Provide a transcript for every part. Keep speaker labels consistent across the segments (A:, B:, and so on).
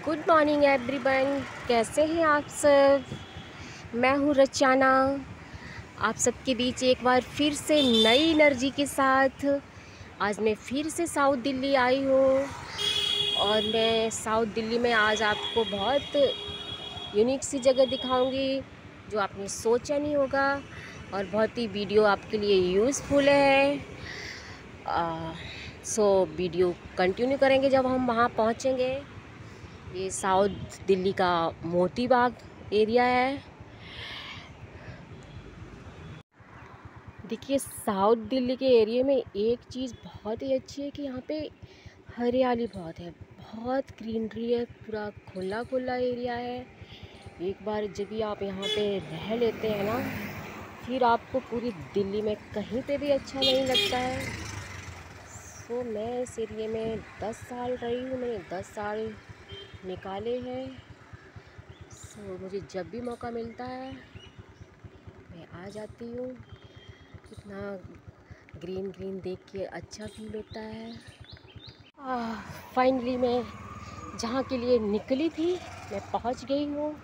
A: Good morning everyone, कैसे हैं आप सब। मैं हूँ रचाना, आप सबके बीच एक बार फिर से नई एनर्जी के साथ। आज मैं फिर से साउथ दिल्ली आई हूँ और मैं साउथ दिल्ली में आज आपको बहुत यूनिक सी जगह दिखाऊंगी जो आपने सोचा नहीं होगा और बहुत ही वीडियो आपके लिए यूज़फुल है। सो वीडियो कंटिन्यू करेंगे जब हम वहाँ पहुँचेंगे। ये साउथ दिल्ली का मोती बाग एरिया है। देखिए, साउथ दिल्ली के एरिया में एक चीज़ बहुत ही अच्छी है कि यहाँ पे हरियाली बहुत है, बहुत ग्रीनरी है, पूरा खुला खुला एरिया है। एक बार जब भी आप यहाँ पे रह लेते हैं ना, फिर आपको पूरी दिल्ली में कहीं पे भी अच्छा नहीं लगता है। सो मैं इस एरिया में 10 साल रही हूँ, मैंने 10 साल निकाले हैं। सो मुझे जब भी मौका मिलता है मैं आ जाती हूँ। कितना ग्रीन ग्रीन देख के अच्छा फील होता है। फाइनली मैं जहाँ के लिए निकली थी मैं पहुँच गई हूँ।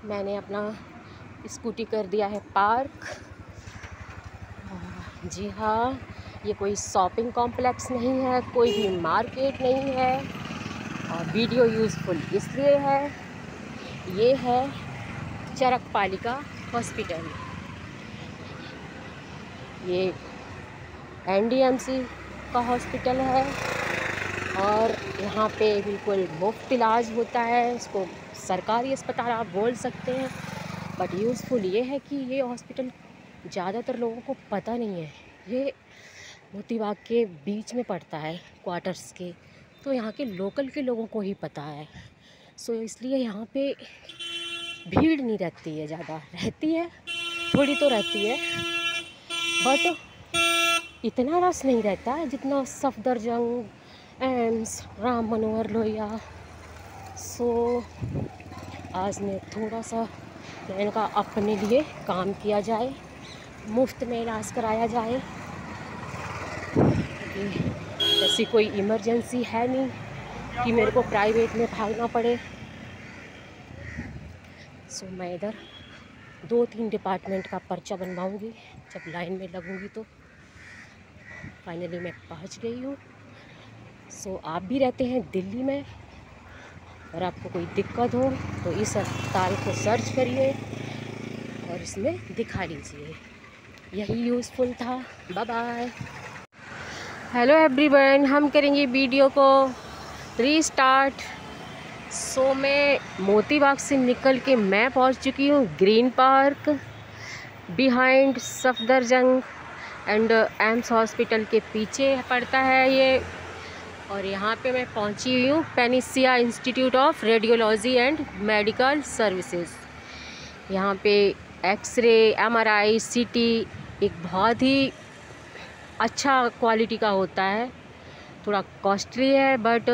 A: मैंने अपना स्कूटी कर दिया है पार्क। जी हाँ, ये कोई शॉपिंग कॉम्प्लेक्स नहीं है, कोई भी मार्केट नहीं है और वीडियो यूज़फुल इसलिए है। ये है चरकपालिका हॉस्पिटल। ये एनडीएमसी का हॉस्पिटल है और यहाँ पे बिल्कुल मुफ्त इलाज होता है। इसको सरकारी अस्पताल आप बोल सकते हैं, बट यूज़फुल ये है कि ये हॉस्पिटल ज़्यादातर लोगों को पता नहीं है। ये मोती बाग के बीच में पड़ता है क्वार्टर्स के, तो यहाँ के लोकल के लोगों को ही पता है। सो इसलिए यहाँ पे भीड़ नहीं रहती है, ज़्यादा रहती है, थोड़ी तो रहती है, बट इतना रस नहीं रहता है जितना सफदरजंग, एम्स, राम मनोहर लोहिया। सो आज मैं थोड़ा सा मैंने कहा अपने लिए काम किया जाए, मुफ्त में इलाज कराया जाए। ऐसी कोई इमरजेंसी है नहीं कि मेरे को प्राइवेट में भागना पड़े। सो मैं इधर 2-3 डिपार्टमेंट का पर्चा बनवाऊँगी जब लाइन में लगूँगी। तो फाइनली मैं पहुँच गई हूँ। सो आप भी रहते हैं दिल्ली में और आपको कोई दिक्कत हो तो इस अस्पताल को सर्च करिए और इसमें दिखा लीजिए। यही यूज़फुल था। Bye bye. हेलो एवरीवन, हम करेंगे वीडियो को रीस्टार्ट। सो मैं मोती बाग से निकल के मैं पहुंच चुकी हूँ green park, behind Safdarjung and AIIMS hospital के पीछे पड़ता है ये। और यहाँ पे मैं पहुँची हुई हूँ Panacea institute of radiology and medical services. यहाँ पे एक्सरे, एमआरआई, सीटी एक बहुत ही अच्छा क्वालिटी का होता है। थोड़ा कॉस्टली है, बट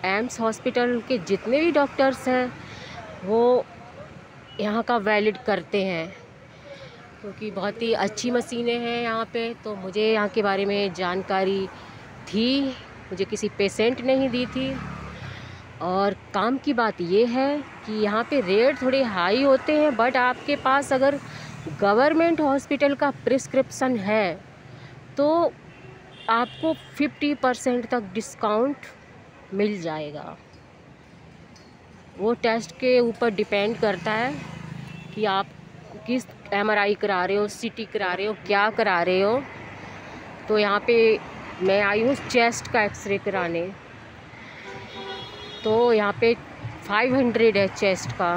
A: एम्स हॉस्पिटल के जितने भी डॉक्टर्स हैं वो यहाँ का वैलिड करते हैं, क्योंकि बहुत ही अच्छी मशीनें हैं यहाँ पे। तो मुझे यहाँ के बारे में जानकारी थी, मुझे किसी पेशेंट ने ही दी थी। और काम की बात ये है कि यहाँ पे रेट थोड़े हाई होते हैं, बट आपके पास अगर गवर्नमेंट हॉस्पिटल का प्रिस्क्रिप्शन है तो आपको 50% तक डिस्काउंट मिल जाएगा। वो टेस्ट के ऊपर डिपेंड करता है कि आप किस एमआरआई करा रहे हो, सीटी करा रहे हो, क्या करा रहे हो। तो यहाँ पे मैं आई हूँ चेस्ट का एक्सरे कराने, तो यहाँ पे 500 है चेस्ट का।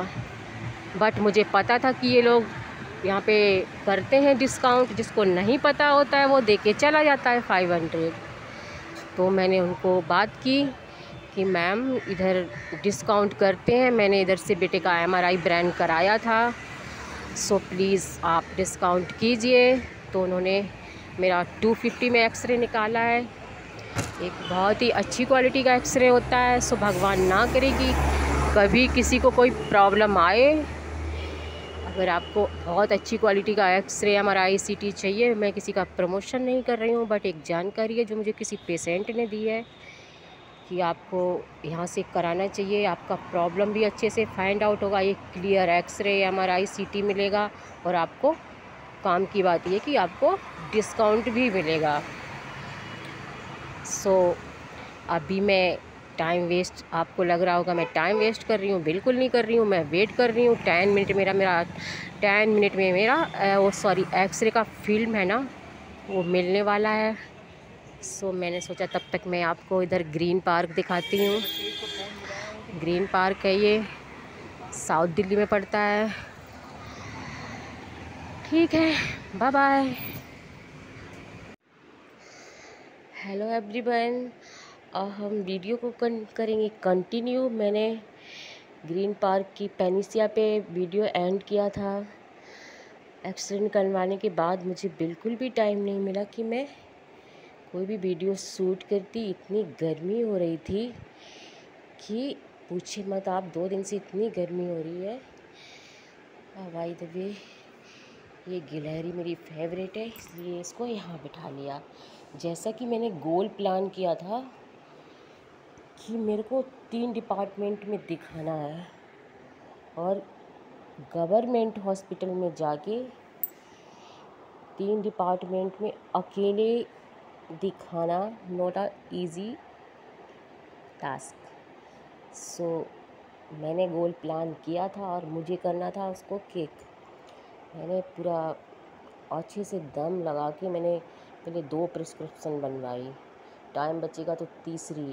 A: बट मुझे पता था कि ये लोग यहाँ पे करते हैं डिस्काउंट, जिसको नहीं पता होता है वो दे के चला जाता है 500। तो मैंने उनको बात की कि मैम इधर डिस्काउंट करते हैं, मैंने इधर से बेटे का एमआरआई ब्रांड कराया था, सो प्लीज़ आप डिस्काउंट कीजिए। तो उन्होंने मेरा 250 में एक्सरे निकाला है। एक बहुत ही अच्छी क्वालिटी का एक्सरे होता है। सो भगवान ना करे कि कभी किसी को कोई प्रॉब्लम आए। अगर आपको बहुत अच्छी क्वालिटी का एक्सरे, एमआरआई, सीटी चाहिए, मैं किसी का प्रमोशन नहीं कर रही हूँ, बट एक जानकारी है जो मुझे किसी पेशेंट ने दी है कि आपको यहाँ से कराना चाहिए। आपका प्रॉब्लम भी अच्छे से फाइंड आउट होगा, एक क्लियर एक्सरे MRI CT मिलेगा, और आपको काम की बात ये कि आपको डिस्काउंट भी मिलेगा। सो अभी मैं टाइम वेस्ट, आपको लग रहा होगा मैं टाइम वेस्ट कर रही हूँ, बिल्कुल नहीं कर रही हूँ। मैं वेट कर रही हूँ 10 मिनट, मेरा 10 मिनट में मेरा एक्सरे का फिल्म है ना वो मिलने वाला है। सो मैंने सोचा तब तक मैं आपको इधर ग्रीन पार्क दिखाती हूँ। ग्रीन पार्क है ये, साउथ दिल्ली में पड़ता है। ठीक है, बाय बाय। हेलो एवरीवन, हम वीडियो को करेंगे कंटिन्यू। मैंने ग्रीन पार्क की पेनिसिया पे वीडियो एंड किया था। एक्सरे निकलवाने के बाद मुझे बिल्कुल भी टाइम नहीं मिला कि मैं कोई भी वीडियो शूट करती। इतनी गर्मी हो रही थी कि पूछे मत आप, 2 दिन से इतनी गर्मी हो रही है। बाय द वे, ये गिलहरी मेरी फेवरेट है, इसलिए इसको यहाँ बिठा लिया। जैसा कि मैंने गोल प्लान किया था कि मेरे को 3 डिपार्टमेंट में दिखाना है, और गवर्नमेंट हॉस्पिटल में जाके 3 डिपार्टमेंट में अकेले दिखाना नॉट अ ईज़ी टास्क। सो मैंने गोल प्लान किया था और मुझे करना था उसको केक। मैंने पूरा अच्छे से दम लगा के मैंने पहले 2 प्रिस्क्रिप्शन बनवाई, टाइम बचेगा तो तीसरी।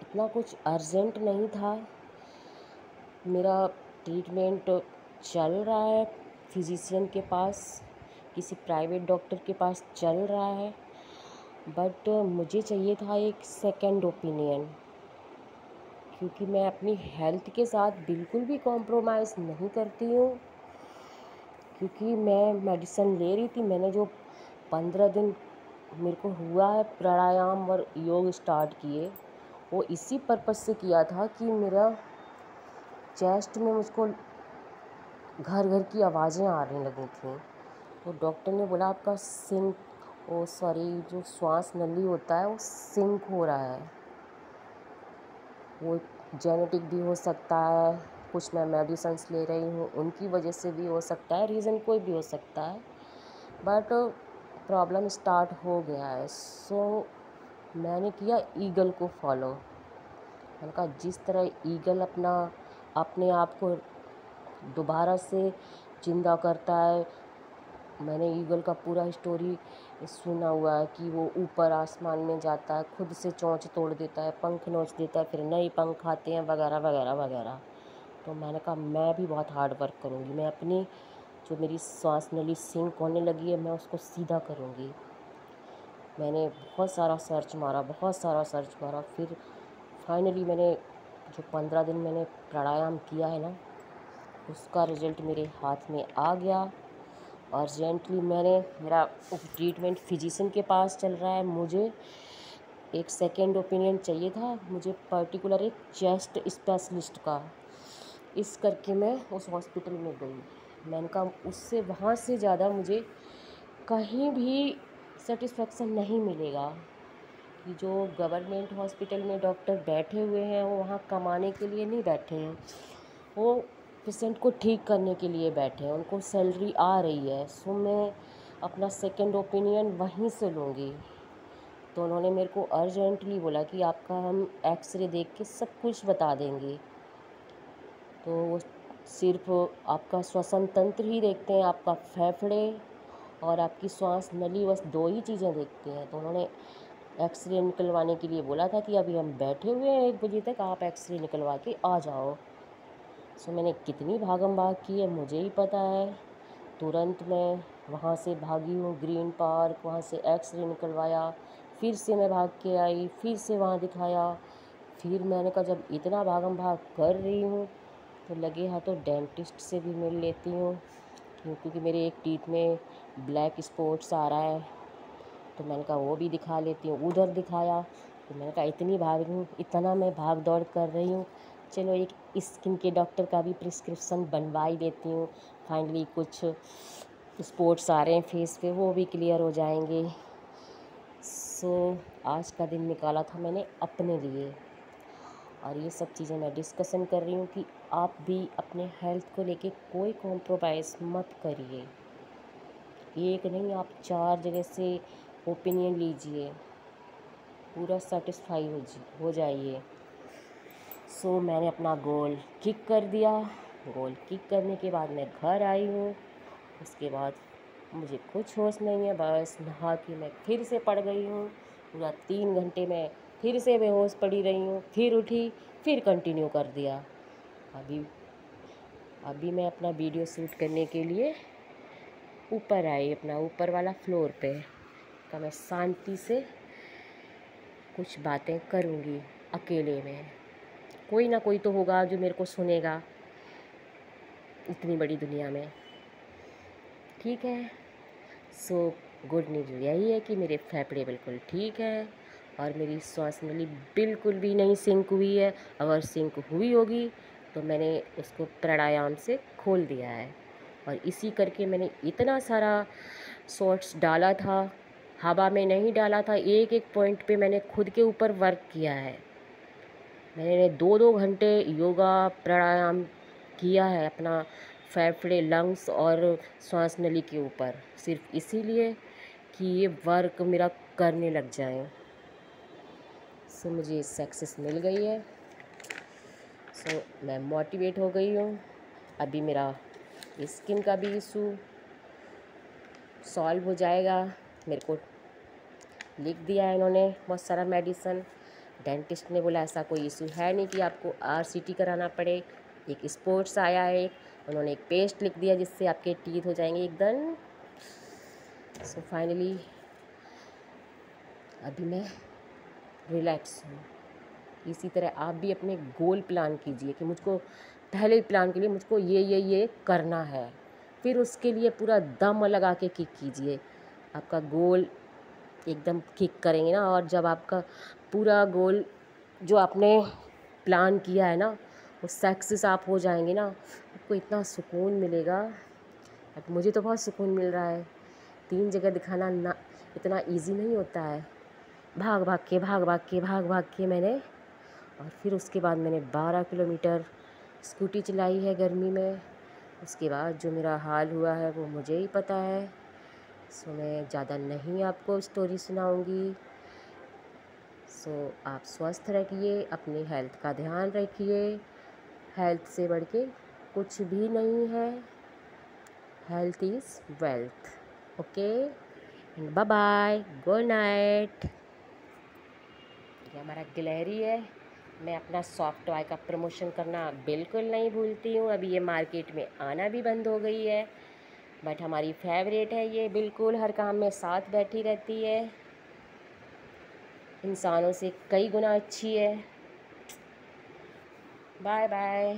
A: इतना कुछ अर्जेंट नहीं था। मेरा ट्रीटमेंट चल रहा है फिजिशियन के पास, किसी प्राइवेट डॉक्टर के पास चल रहा है, बट मुझे चाहिए था एक सेकंड ओपिनियन, क्योंकि मैं अपनी हेल्थ के साथ बिल्कुल भी कॉम्प्रोमाइज़ नहीं करती हूँ। क्योंकि मैं मेडिसिन ले रही थी, मैंने जो 15 दिन मेरे को हुआ है प्राणायाम और योग स्टार्ट किए, वो इसी पर्पज़ से किया था कि मेरा चेस्ट में मुझको घर घर की आवाज़ें आने लगी थी। तो डॉक्टर ने बोला आपका जो श्वास नली होता है वो सिंक हो रहा है। वो जेनेटिक भी हो सकता है, कुछ मैं मेडिसिन्स ले रही हूँ उनकी वजह से भी हो सकता है, रीज़न कोई भी हो सकता है, बट प्रॉब्लम स्टार्ट हो गया है। सो मैंने किया ईगल को फॉलो। मैंने कहा जिस तरह ईगल अपने आप को दोबारा से जिंदा करता है, मैंने ईगल का पूरा स्टोरी सुना हुआ है कि वो ऊपर आसमान में जाता है, खुद से चोंच तोड़ देता है, पंख नोच देता है, फिर नए पंख आते हैं, वगैरह वगैरह वगैरह। तो मैंने कहा मैं भी बहुत हार्ड वर्क करूँगी, मैं अपनी जो मेरी सांस नली सिंक होने लगी है मैं उसको सीधा करूँगी। मैंने बहुत सारा सर्च मारा, फिर फाइनली मैंने जो 15 दिन मैंने प्राणायाम किया है ना, उसका रिज़ल्ट मेरे हाथ में आ गया। अर्जेंटली मेरा ट्रीटमेंट फिजिशियन के पास चल रहा है। मुझे एक सेकेंड ओपिनियन चाहिए था, मुझे पर्टिकुलर एक चेस्ट स्पेशलिस्ट का। इस करके मैं उस हॉस्पिटल में गई। मैंने कहा उससे वहाँ से ज़्यादा मुझे कहीं भी सेटिस्फेक्शन नहीं मिलेगा कि जो गवर्नमेंट हॉस्पिटल में डॉक्टर बैठे हुए हैं वो वहाँ कमाने के लिए नहीं बैठे हैं, वो पेशेंट को ठीक करने के लिए बैठे हैं, उनको सैलरी आ रही है। सो मैं अपना सेकंड ओपिनियन वहीं से लूँगी। तो उन्होंने मेरे को अर्जेंटली बोला कि आपका हम एक्सरे देख के सब कुछ बता देंगे। तो वो सिर्फ आपका श्वसन तंत्र ही देखते हैं, आपका फेफड़े और आपकी श्वास नली, बस 2 ही चीज़ें देखते हैं। तो उन्होंने एक्सरे निकलवाने के लिए बोला था कि अभी हम बैठे हुए हैं 1 बजे तक, आप एक्सरे निकलवा के आ जाओ। सो मैंने कितनी भागम भाग की है मुझे ही पता है। तुरंत मैं वहाँ से भागी हूँ ग्रीन पार्क, वहाँ से एक्सरे निकलवाया, फिर से मैं भाग के आई, फिर से वहाँ दिखाया। फिर मैंने कहा जब इतना भागम भाग कर रही हूँ तो लगे हाथों डेंटिस्ट से भी मिल लेती हूँ, क्योंकि मेरे एक टीथ में ब्लैक स्पॉट्स आ रहा है। तो मैंने कहा वो भी दिखा लेती हूँ, उधर दिखाया। तो मैंने कहा इतना मैं भाग दौड़ कर रही हूँ, चलो एक स्किन के डॉक्टर का भी प्रिस्क्रिप्शन बनवा ही देती हूँ। फाइनली कुछ स्पॉट्स आ रहे हैं फेस पे, वो भी क्लियर हो जाएंगे। सो आज का दिन निकाला था मैंने अपने लिए, और ये सब चीज़ें मैं डिस्कशन कर रही हूँ कि आप भी अपने हेल्थ को लेके कोई कॉम्प्रोमाइज़ मत करिए। एक नहीं, आप 4 जगह से ओपिनियन लीजिए, पूरा सेटिस्फाई हो जाइए। सो मैंने अपना गोल किक कर दिया। गोल किक करने के बाद मैं घर आई हूँ। उसके बाद मुझे कुछ होश नहीं है, बस नहा के मैं फिर से पड़ गई हूँ। पूरा 3 घंटे मैं फिर से बेहोश पड़ी रही हूँ, फिर उठी, फिर कंटिन्यू कर दिया। अभी अभी मैं अपना वीडियो शूट करने के लिए ऊपर आई, अपना ऊपर वाला फ्लोर पे का मैं शांति से कुछ बातें करूँगी अकेले में। कोई ना कोई तो होगा जो मेरे को सुनेगा इतनी बड़ी दुनिया में, ठीक है। सो गुड न्यूज़ यही है कि मेरे फेफड़े बिल्कुल ठीक है और मेरी श्वास नली बिल्कुल भी नहीं सिंक हुई है। अगर सिंक हुई होगी तो मैंने उसको प्राणायाम से खोल दिया है, और इसी करके मैंने इतना सारा शॉट्स डाला था, हवा में नहीं डाला था। एक एक पॉइंट पे मैंने खुद के ऊपर वर्क किया है। मैंने 2-2 घंटे योगा प्राणायाम किया है अपना फेफड़े, लंग्स और श्वास नली के ऊपर, सिर्फ इसीलिए कि ये वर्क मेरा करने लग जाए। सो मुझे सक्सेस मिल गई है। सो मैं मोटिवेट हो गई हूँ। अभी मेरा स्किन का भी इशू सॉल्व हो जाएगा। मेरे को लिख दिया है इन्होंने बहुत सारा मेडिसन। डेंटिस्ट ने बोला ऐसा कोई इशू है नहीं कि आपको RCT कराना पड़े। एक स्पोर्ट्स आया है, उन्होंने एक पेस्ट लिख दिया जिससे आपके टीथ हो जाएंगे एकदम। सो फाइनली अभी मैं रिलैक्स हूँ। इसी तरह आप भी अपने गोल प्लान कीजिए कि मुझको पहले प्लान के लिए मुझको ये करना है, फिर उसके लिए पूरा दम लगा के किक कीजिए। आपका गोल एकदम किक करेंगे ना, और जब आपका पूरा गोल जो आपने प्लान किया है ना वो सक्सेस आप हो जाएंगे ना, आपको इतना सुकून मिलेगा। अब मुझे तो बहुत सुकून मिल रहा है। 3 जगह दिखाना ना इतना इजी नहीं होता है। भाग भाग के मैंने, और फिर उसके बाद मैंने 12 किलोमीटर स्कूटी चलाई है गर्मी में। उसके बाद जो मेरा हाल हुआ है वो मुझे ही पता है। सो मैं ज़्यादा नहीं आपको स्टोरी सुनाऊंगी। सो आप स्वस्थ रखिए, अपनी हेल्थ का ध्यान रखिए। हेल्थ से बढ़ के कुछ भी नहीं है। Health is wealth. Okay, bye bye, good night. ये हमारा गिलहरी है। मैं अपना सॉफ्ट टॉय का प्रमोशन करना बिल्कुल नहीं भूलती हूँ। अभी ये मार्केट में आना भी बंद हो गई है, बट हमारी फेवरेट है ये। बिल्कुल हर काम में साथ बैठी रहती है, इंसानों से कई गुना अच्छी है। Bye bye.